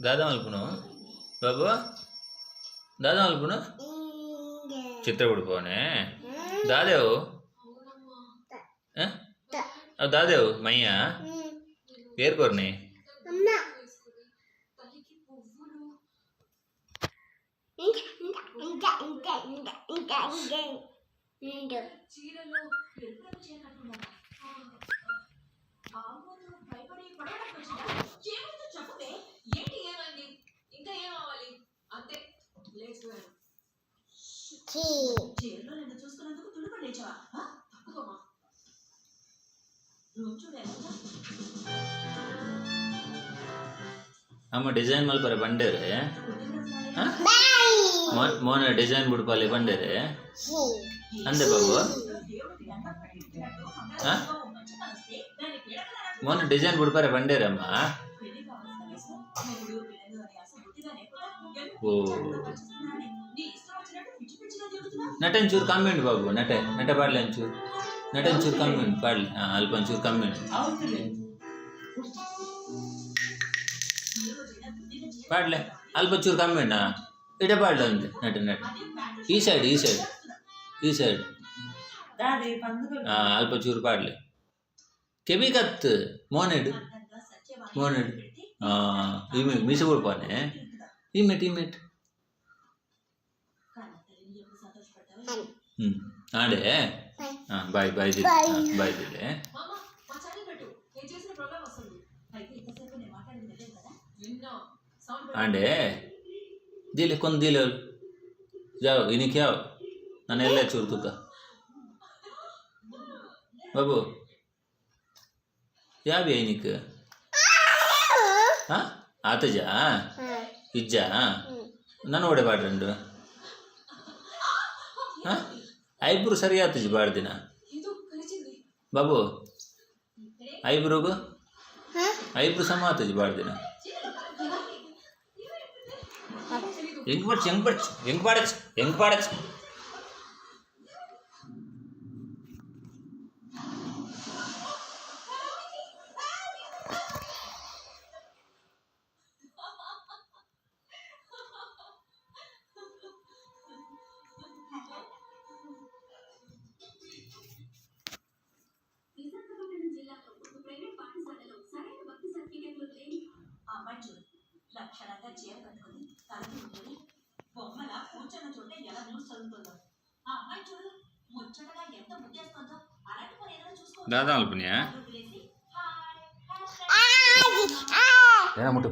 दादा मल्पुनु बाबू दादा मल्पुनु चित्रकूट पोने दादेव दादेव मैया ఏర్కోరని अम्म डिजाइन मल्पर बंडेरे मोन डिजाइन बुड़पाली बंडेरे अंदे बाबू मोन डिजाइन बुड़पारे बंडेरे अम्मा ओ नटन चूर कम्मेंट बाबू नटे नटे पाडले चूर नटन चूर कम्मेंट पाडले अल्पन चूर कम्मेंट पाडले अल्प चूर कम्मेंट इटे पाडले अंते नटे नटे ई साइड अल्प चूर पाडले केबी कत् मोनेड इमेट मीसे बुड़पाने इमेट आडे बाय दिले आडे दिले कौन दिले जाओ इन्हीं क्या नन्हे ले चूर तुका बाबू या भी इन्हीं का हाँ आते जा इज्जा नन ओडे बाड़ रंडु हाँ ఐబ్రో సరి ఆతది బాడదిన బాబు ఐబ్రోగు ఐబ్రో సమ ఆతది బాడదిన ఎంగ్ పాడచ్చు दादा मल्पुनिया मुट्टे